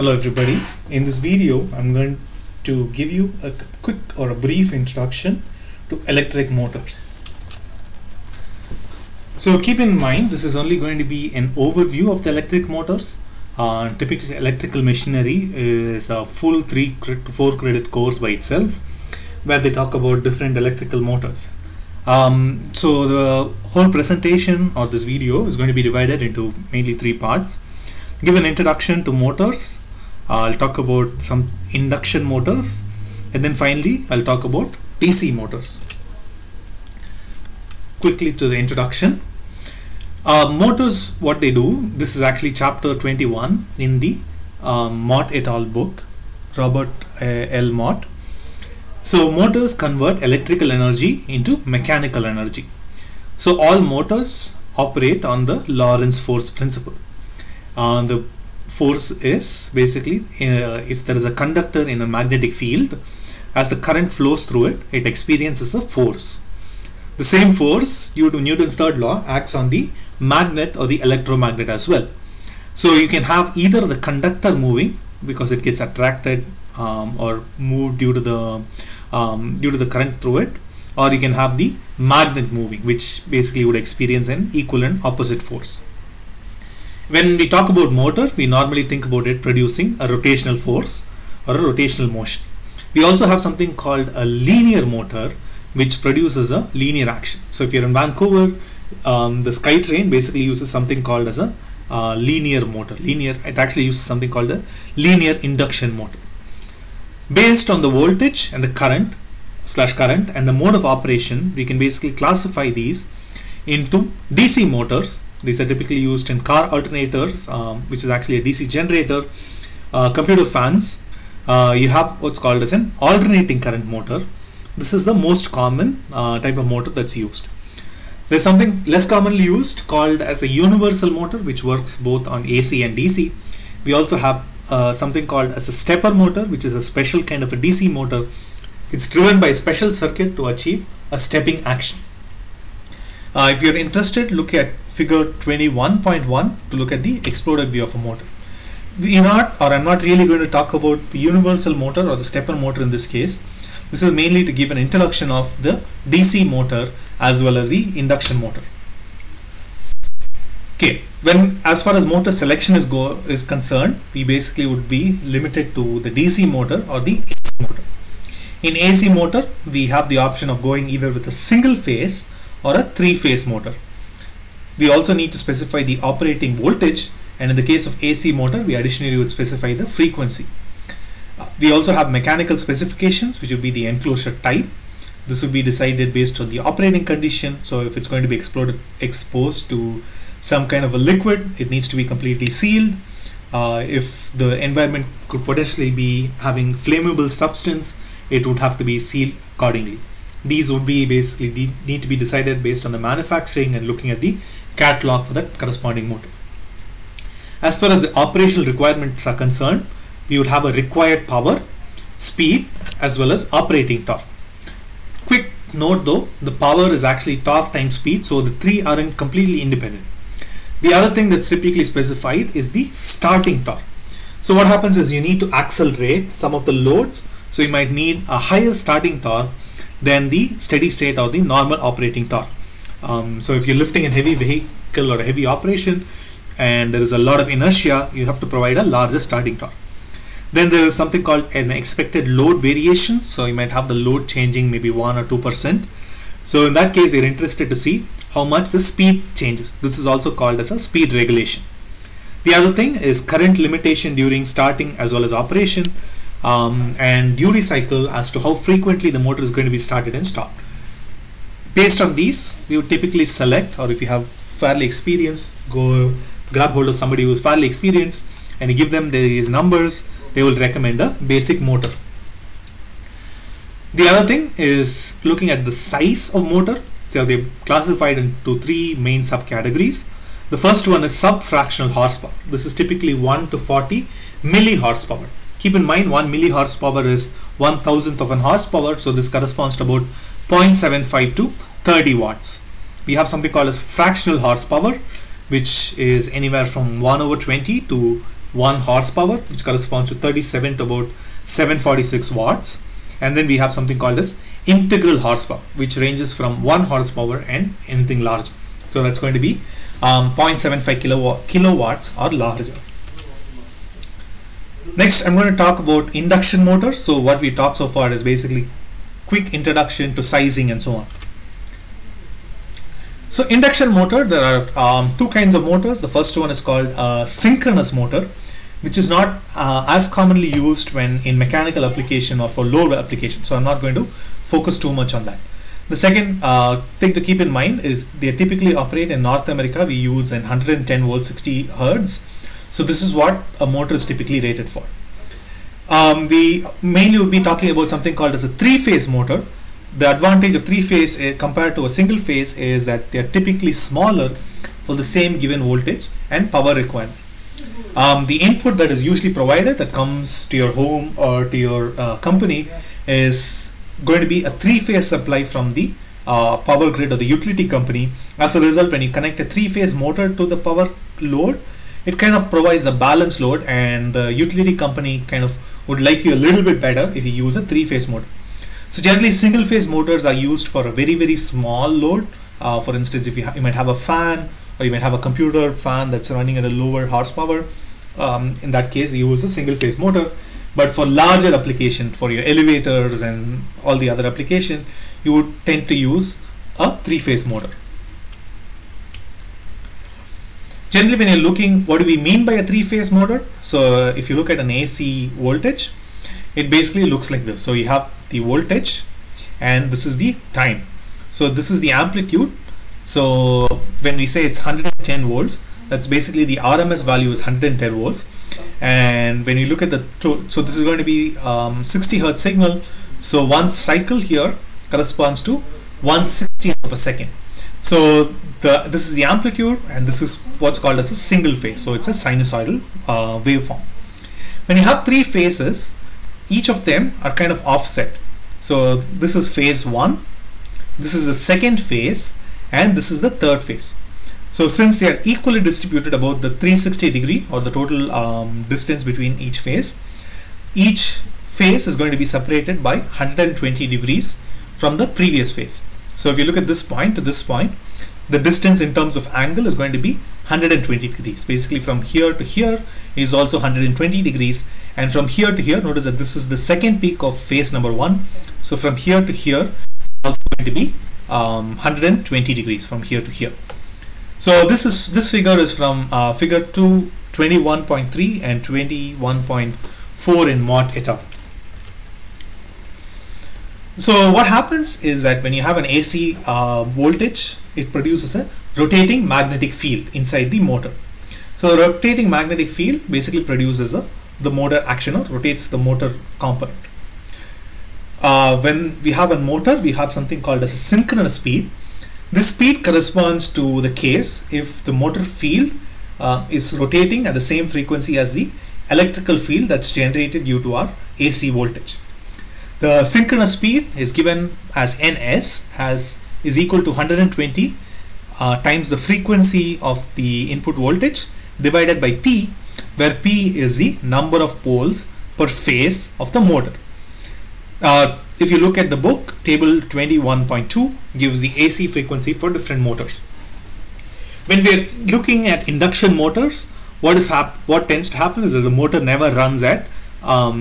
Hello everybody. In this video I'm going to give you a quick or a brief introduction to electric motors. So keep in mind this is only going to be an overview of the electric motors. Typically electrical machinery is a full 3 to 4 credit course by itself where they talk about different electrical motors. So the whole presentation or this video is going to be divided into mainly 3 parts. Give an introduction to motors, I'll talk about some induction motors, and then finally I'll talk about DC motors. Quickly to the introduction. Motors, what they do, this is actually chapter 21 in the Mott et al. Book, Robert L. Mott. So motors convert electrical energy into mechanical energy. So all motors operate on the Lorentz force principle. The force is basically if there is a conductor in a magnetic field, as the current flows through it, it experiences a force. The same force, due to Newton's third law, acts on the magnet or the electromagnet as well. So you can have either the conductor moving because it gets attracted or moved due to the current through it, or you can have the magnet moving, which basically would experience an equal and opposite force. When we talk about motor, we normally think about it producing a rotational force or a rotational motion. We also have something called a linear motor, which produces a linear action. So if you're in Vancouver, the SkyTrain basically uses something called as a linear motor. It actually uses something called a linear induction motor. Based on the voltage and the current and the mode of operation, we can basically classify these into DC motors. These are typically used in car alternators, which is actually a DC generator, computer fans. You have what's called as an alternating current motor. This is the most common type of motor that's used. There's something less commonly used called as a universal motor, which works both on AC and DC. We also have something called as a stepper motor, which is a special kind of a DC motor. It's driven by a special circuit to achieve a stepping action. If you're interested, look at figure 21.1 to look at the exploded view of a motor. I'm not really going to talk about the universal motor or the stepper motor in this case. This is mainly to give an introduction of the DC motor as well as the induction motor. Okay, as far as motor selection is concerned, we basically would be limited to the DC motor or the AC motor. In AC motor, we have the option of going either with a single phase or a 3-phase motor. We also need to specify the operating voltage, and in the case of AC motor, we additionally would specify the frequency. We also have mechanical specifications, which would be the enclosure type. This would be decided based on the operating condition. So if it's going to be exposed to some kind of a liquid, it needs to be completely sealed. If the environment could potentially be having flammable substance, it would have to be sealed accordingly. These would be basically need to be decided based on the manufacturing and looking at the catalog for that corresponding motor. As far as the operational requirements are concerned, we would have a required power, speed, as well as operating torque. Quick note though, the power is actually torque times speed, so the 3 aren't completely independent. The other thing that's typically specified is the starting torque. So what happens is you need to accelerate some of the loads, so you might need a higher starting torque than the steady state or the normal operating torque. So if you're lifting a heavy vehicle or a heavy operation and there is a lot of inertia, you have to provide a larger starting torque. Then there is something called an expected load variation. So you might have the load changing maybe 1 or 2%. So in that case, we're interested to see how much the speed changes. This is also called as a speed regulation. The other thing is current limitation during starting as well as operation, and duty cycle as to how frequently the motor is going to be started and stopped. Based on these, we would typically select, or if you have fairly experienced, go grab hold of somebody who is fairly experienced and you give them these numbers, they will recommend a basic motor. The other thing is looking at the size of motor. So they've classified into 3 main subcategories. The first one is sub-fractional horsepower. This is typically 1 to 40 milli horsepower. Keep in mind 1 milli horsepower is 1,000th of an horsepower, so this corresponds to about 0.75 to 30 watts. We have something called as fractional horsepower, which is anywhere from 1/20 to 1 horsepower, which corresponds to 37 to about 746 watts. And then we have something called as integral horsepower, which ranges from 1 horsepower and anything larger. So that's going to be 0.75 kilowatts or larger. Next, I'm going to talk about induction motor. So what we talked so far is basically quick introduction to sizing and so on. So induction motor, there are two kinds of motors. The first one is called synchronous motor, which is not as commonly used when in mechanical application or for load application. So I'm not going to focus too much on that. The second thing to keep in mind is they typically operate in North America. We use an 110 volt 60 hertz. So this is what a motor is typically rated for. We mainly will be talking about something called as a three-phase motor. The advantage of three-phase compared to a single phase is that they are typically smaller for the same given voltage and power requirement. The input that is usually provided that comes to your home or to your company is going to be a three-phase supply from the power grid or the utility company. As a result, when you connect a three-phase motor to the power load, it kind of provides a balanced load, and the utility company kind of would like you a little bit better if you use a three-phase motor. So generally single-phase motors are used for a very, very small load. For instance, if you might have a fan, or you might have a computer fan that's running at a lower horsepower. In that case, you use a single-phase motor. But for larger application, for your elevators and all the other application, you would tend to use a three-phase motor. Generally, when you're looking, what do we mean by a three-phase motor? So if you look at an AC voltage, it basically looks like this. So you have the voltage, and this is the time. So this is the amplitude. So when we say it's 110 volts, that's basically the RMS value is 110 volts. And when you look at the, so this is going to be 60 hertz signal. So one cycle here corresponds to 1/60th of a second. So this is the amplitude, and this is what's called as a single phase. So it's a sinusoidal waveform. When you have three phases, each of them are kind of offset. So this is phase 1, this is the second phase, and this is the third phase. So since they are equally distributed about the 360 degree or the total distance between each phase is going to be separated by 120 degrees from the previous phase. So if you look at this point to this point, the distance in terms of angle is going to be 120 degrees. Basically from here to here is also 120 degrees, and from here to here, notice that this is the second peak of phase number 1. So from here to here is also going to be 120 degrees from here to here. So this figure is from figure 21.3 and 21.4 in Mott et al. So what happens is that when you have an AC voltage, it produces a rotating magnetic field inside the motor. So the rotating magnetic field basically produces the motor action, or rotates the motor component. When we have a motor, we have something called as a synchronous speed. This speed corresponds to the case if the motor field is rotating at the same frequency as the electrical field that's generated due to our AC voltage. The synchronous speed is given as Ns, is equal to 120 times the frequency of the input voltage divided by P, where P is the number of poles per phase of the motor. If you look at the book, table 21.2 gives the AC frequency for different motors. When we are looking at induction motors, what tends to happen is that the motor never runs at the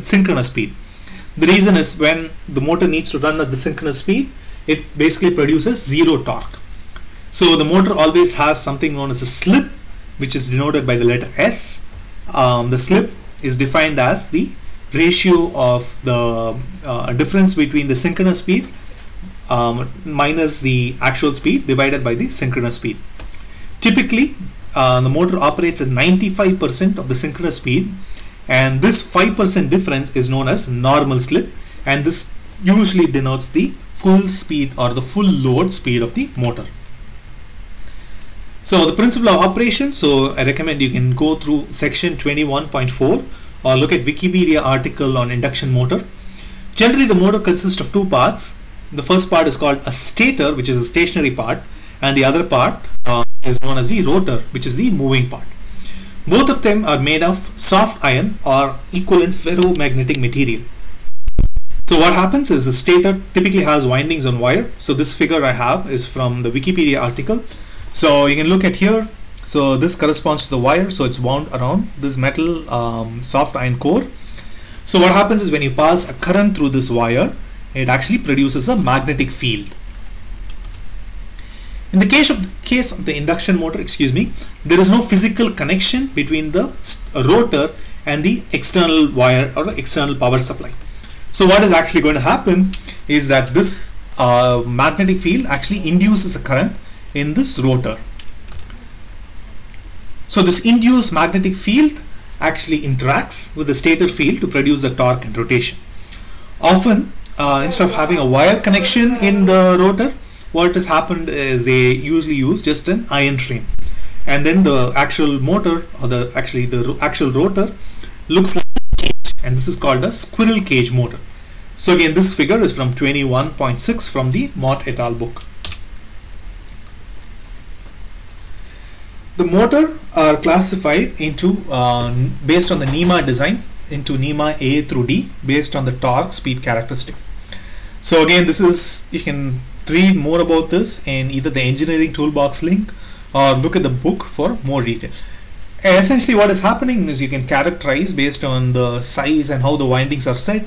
synchronous speed. The reason is when the motor needs to run at the synchronous speed, it basically produces zero torque. So the motor always has something known as a slip, which is denoted by the letter S. The slip is defined as the ratio of the difference between the synchronous speed minus the actual speed divided by the synchronous speed. Typically, the motor operates at 95% of the synchronous speed, and this 5% difference is known as normal slip, and this usually denotes the full speed or the full load speed of the motor. So the principle of operation, so I recommend you can go through section 21.4 or look at Wikipedia article on induction motor. Generally, the motor consists of two parts. The first part is called a stator, which is a stationary part, and the other part is known as the rotor, which is the moving part. Both of them are made of soft iron or equivalent ferromagnetic material. So what happens is the stator typically has windings on wire. So this figure I have is from the Wikipedia article. So you can look at here. So this corresponds to the wire. So it's wound around this metal soft iron core. So what happens is when you pass a current through this wire, it actually produces a magnetic field. In the case of the induction motor, there is no physical connection between the rotor and the external wire or the external power supply. So what is actually going to happen is that this magnetic field actually induces a current in this rotor. So this induced magnetic field actually interacts with the stator field to produce the torque and rotation. Often, instead of having a wire connection in the rotor, what has happened is they usually use just an iron frame, and then the actual motor, or the actual rotor, looks like a cage, and this is called a squirrel cage motor. So again, this figure is from 21.6 from the Mott et al. Book. The motor are classified into based on the NEMA design into NEMA A through D based on the torque speed characteristic. So again, this is, you can read more about this in either the engineering toolbox link or look at the book for more detail. Essentially what is happening is you can characterize based on the size and how the windings are set.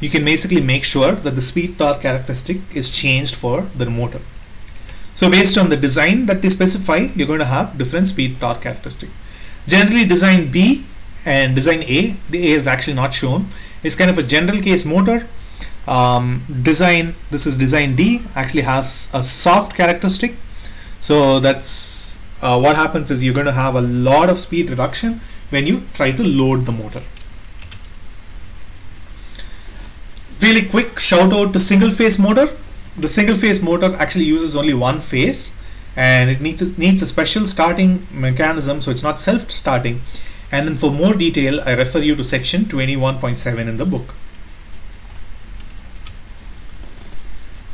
You can basically make sure that the speed torque characteristic is changed for the motor. So based on the design that they specify, you're going to have different speed torque characteristic. Generally design B and design A, the A is actually not shown, is kind of a general case motor. This is design D, actually has a soft characteristic. So that's what happens is you're going to have a lot of speed reduction when you try to load the motor. Really quick shout out to single phase motor. The single phase motor actually uses only one phase, and it needs a special starting mechanism, so it's not self-starting. And then for more detail, I refer you to section 21.7 in the book.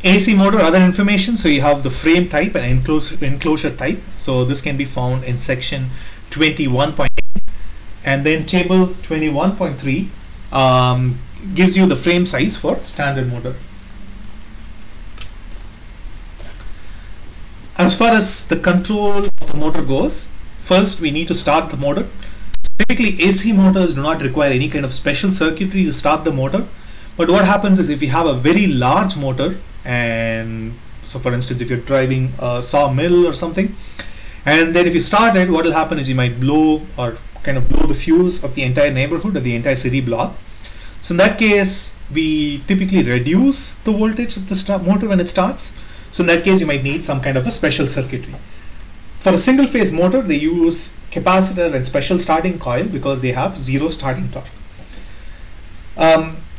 AC motor, other information. So you have the frame type and enclosure type. So this can be found in section 21.8, and then table 21.3 gives you the frame size for standard motor. As far as the control of the motor goes, first we need to start the motor. Typically AC motors do not require any kind of special circuitry to start the motor, but what happens is if you have a very large motor, and so for instance if you're driving a sawmill or something, and then if you start it, what will happen is you might blow the fuse of the entire neighborhood or the entire city block. So in that case, we typically reduce the voltage of the motor when it starts. So in that case, you might need some kind of a special circuitry. For a single phase motor, they use capacitor and special starting coil because they have zero starting torque.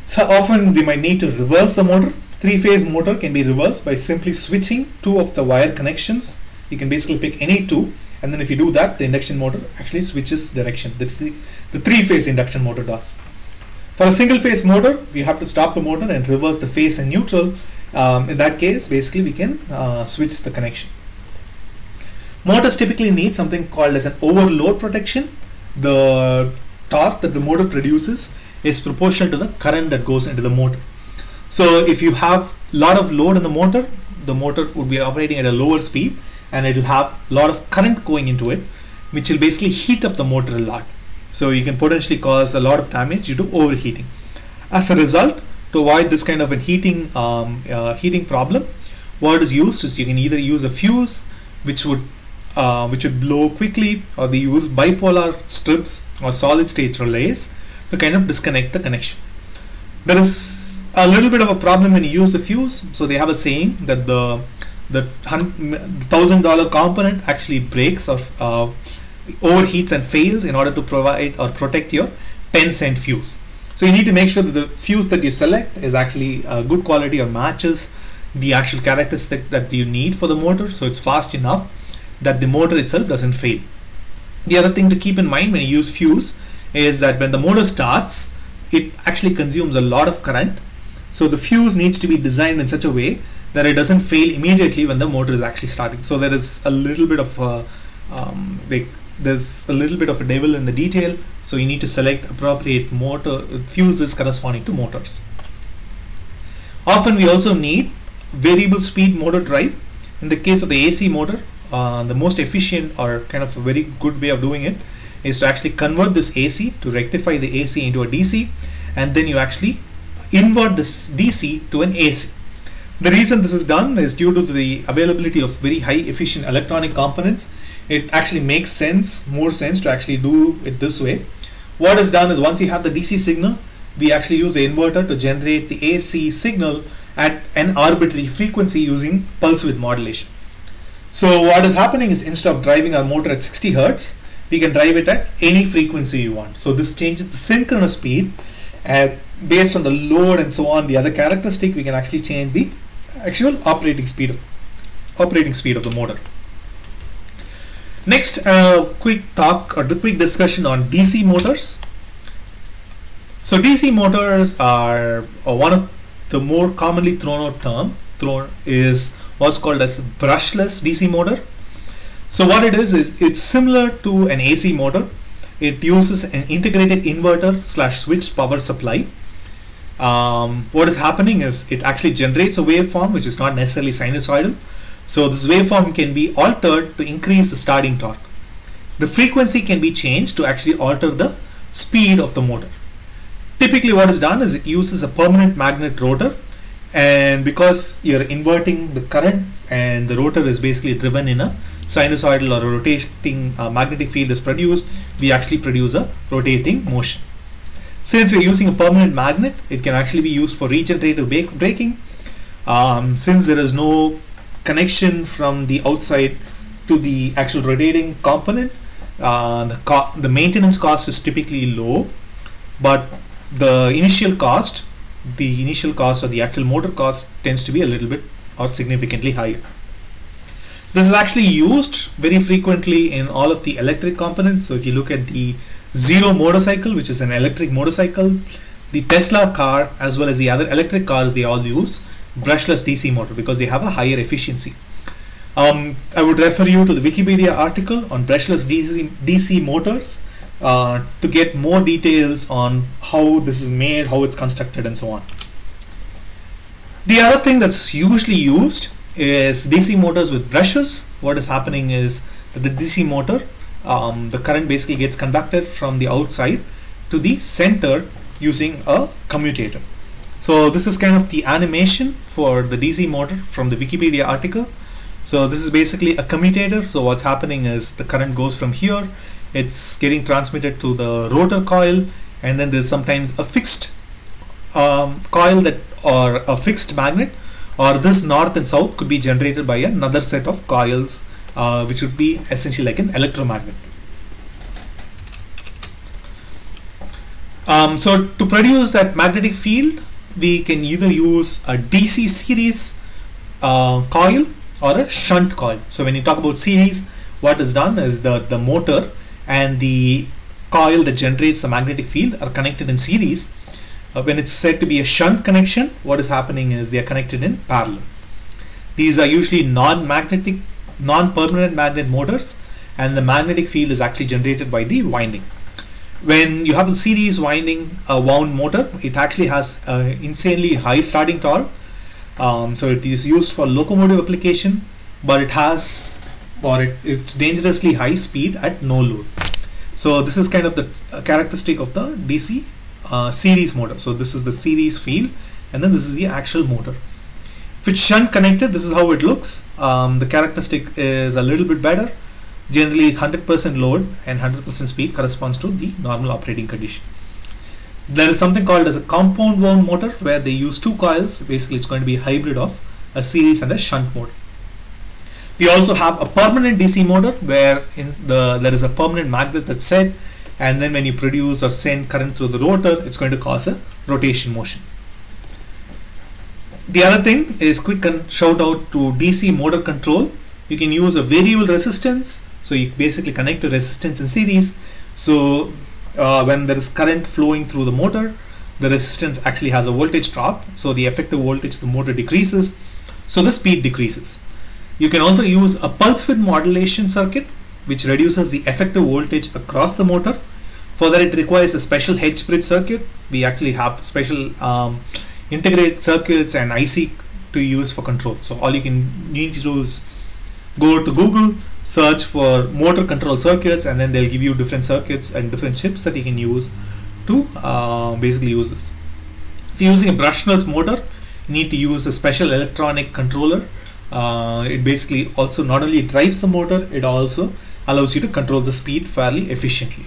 So often we might need to reverse the motor. Three-phase motor can be reversed by simply switching two of the wire connections. You can basically pick any two, and then if you do that, the induction motor actually switches direction. The three-phase induction motor does. For a single phase motor, we have to stop the motor and reverse the phase and neutral. In that case, basically we can switch the connection. Motors typically need something called as an overload protection. The torque that the motor produces is proportional to the current that goes into the motor. So if you have a lot of load in the motor would be operating at a lower speed, and it will have a lot of current going into it, which will basically heat up the motor a lot. So you can potentially cause a lot of damage due to overheating. As a result, to avoid this kind of a heating problem, what is used is you can either use a fuse which would blow quickly, or they use bipolar strips or solid state relays to kind of disconnect the connection. There is a little bit of a problem when you use the fuse. So they have a saying that the $1,000 component actually breaks or overheats and fails in order to provide or protect your 10-cent fuse. So you need to make sure that the fuse that you select is actually good quality or matches the actual characteristic that you need for the motor, so it's fast enough that the motor itself doesn't fail. The other thing to keep in mind when you use fuse is that when the motor starts, it actually consumes a lot of current. So the fuse needs to be designed in such a way that it doesn't fail immediately when the motor is actually starting. So there is a little bit of there's a little bit of a devil in the detail, so you need to select appropriate motor fuses corresponding to motors. Often we also need variable speed motor drive. In the case of the AC motor, the most efficient or kind of a very good way of doing it is to actually convert this AC to rectify the AC into a DC, and then you actually invert this DC to an AC. The reason this is done is due to the availability of very high efficient electronic components. It actually makes more sense to actually do it this way. What is done is, once you have the DC signal, we actually use the inverter to generate the AC signal at an arbitrary frequency using pulse width modulation. So what is happening is, instead of driving our motor at 60 Hertz, we can drive it at any frequency you want. So this changes the synchronous speed, and based on the load and so on, the other characteristic, we can actually change the actual operating speed of the motor. Next, quick discussion on DC motors. So DC motors are one of the more commonly thrown is what's called as brushless DC motor. So what it is it's similar to an AC motor. It uses an integrated inverter / switch power supply. What is happening is, it actually generates a waveform which is not necessarily sinusoidal. So this waveform can be altered to increase the starting torque. The frequency can be changed to actually alter the speed of the motor. Typically what is done is, it uses a permanent magnet rotor, and because you're inverting the current and the rotor is basically driven in a sinusoidal or a rotating magnetic field is produced, we actually produce a rotating motion. Since we're using a permanent magnet, it can actually be used for regenerative braking. Since there is no connection from the outside to the actual rotating component, the maintenance cost is typically low, but the initial cost or the actual motor cost tends to be a little bit or significantly higher. This is actually used very frequently in all of the electric components. So if you look at the Zero motorcycle, which is an electric motorcycle, the Tesla car, as well as the other electric cars, they all use brushless DC motor because they have a higher efficiency. I would refer you to the Wikipedia article on brushless DC motors to get more details on how this is made, how it's constructed, and so on. The other thing that's usually used is DC motors with brushes. What is happening is that the DC motor, the current basically gets conducted from the outside to the center using a commutator. So this is kind of the animation for the DC motor from the Wikipedia article. So this is basically a commutator. So what's happening is, the current goes from here, it's getting transmitted to the rotor coil, and then there's sometimes a fixed coil or a fixed magnet, or this north and south could be generated by another set of coils, which would be essentially like an electromagnet. So to produce that magnetic field, we can either use a DC series coil or a shunt coil. So when you talk about series, what is done is the motor and the coil that generates the magnetic field are connected in series. When it's said to be a shunt connection, what is happening is they are connected in parallel. These are usually non-permanent magnet motors, and the magnetic field is actually generated by the winding. When you have a series wound motor, it actually has insanely high starting torque. So it is used for locomotive application, but it's dangerously high speed at no load. So this is kind of the characteristic of the DC series motor. So this is the series field, and then this is the actual motor. If it's shunt connected, this is how it looks. The characteristic is a little bit better. Generally 100% load and 100% speed corresponds to the normal operating condition. There is something called as a compound wound motor, where they use two coils. Basically it's going to be a hybrid of a series and a shunt motor. We also have a permanent DC motor, where there is a permanent magnet that's set, and then when you produce or send current through the rotor, it's going to cause a rotation motion. The other thing is, quick shout out to DC motor control. You can use a variable resistance. So you basically connect a resistance in series. So when there is current flowing through the motor, the resistance actually has a voltage drop. So the effective voltage of the motor decreases. So the speed decreases. You can also use a pulse width modulation circuit, which reduces the effective voltage across the motor. Further, it requires a special H bridge circuit. We actually have special integrated circuits and IC to use for control. So all you need to do is go to Google, search for motor control circuits, and then they'll give you different circuits and different chips that you can use to basically use this. If you're using a brushless motor, you need to use a special electronic controller. It basically also not only drives the motor, it also allows you to control the speed fairly efficiently.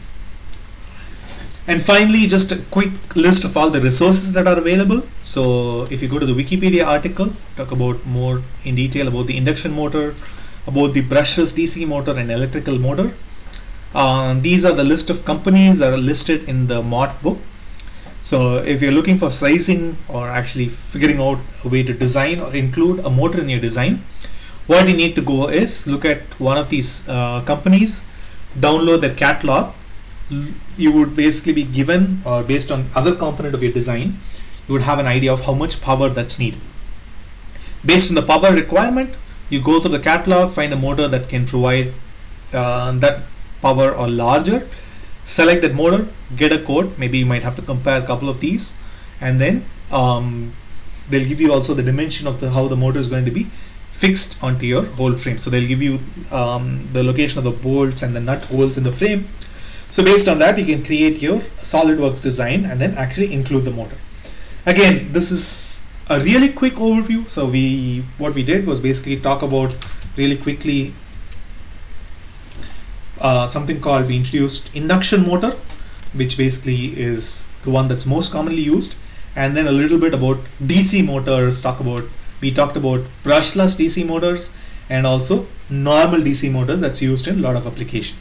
And finally, just a quick list of all the resources that are available. So if you go to the Wikipedia article, talk about more in detail about the induction motor, about the brushless DC motor and electrical motor. These are the list of companies that are listed in the MOT book. So if you're looking for sizing or actually figuring out a way to design or include a motor in your design, what you need to go is look at one of these companies, download their catalog. You would basically be given, or based on other component of your design, you would have an idea of how much power that's needed. Based on the power requirement, you go through the catalog, find a motor that can provide that power or larger, select that motor, get a quote. Maybe you might have to compare a couple of these, and then they'll give you also the dimension of how the motor is going to be fixed onto your whole frame. So they'll give you the location of the bolts and the nut holes in the frame. So based on that, you can create your SolidWorks design and then actually include the motor. Again, this is a really quick overview. So what we did was basically talk about really quickly something called, we introduced induction motor, which basically is the one that's most commonly used, and then a little bit about DC motors. We talked about brushless DC motors and also normal DC motors that's used in a lot of applications.